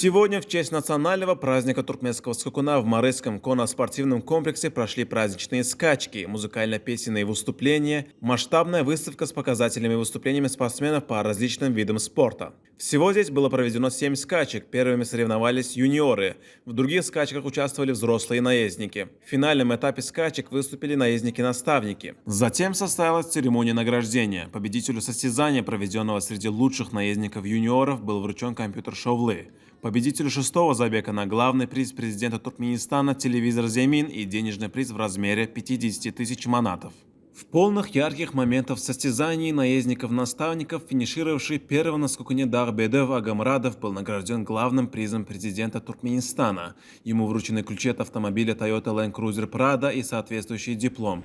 Сегодня в честь национального праздника туркменского скакуна в Марысском конно-спортивном комплексе прошли праздничные скачки, музыкально-песенные выступления, масштабная выставка с показательными выступлениями спортсменов по различным видам спорта. Всего здесь было проведено 7 скачек, первыми соревновались юниоры, в других скачках участвовали взрослые наездники. В финальном этапе скачек выступили наездники-наставники. Затем состоялась церемония награждения. Победителю состязания, проведенного среди лучших наездников юниоров, был вручен компьютер Шовлы. Победителю шестого забега на главный приз президента Туркменистана телевизор «Земин» и денежный приз в размере 50 тысяч манатов. В полных ярких моментов состязаний наездников-наставников, финишировавший первым на скакуне Дагбедов Агамрадов, был награжден главным призом президента Туркменистана. Ему вручены ключи от автомобиля Toyota Land Cruiser Prado и соответствующий диплом.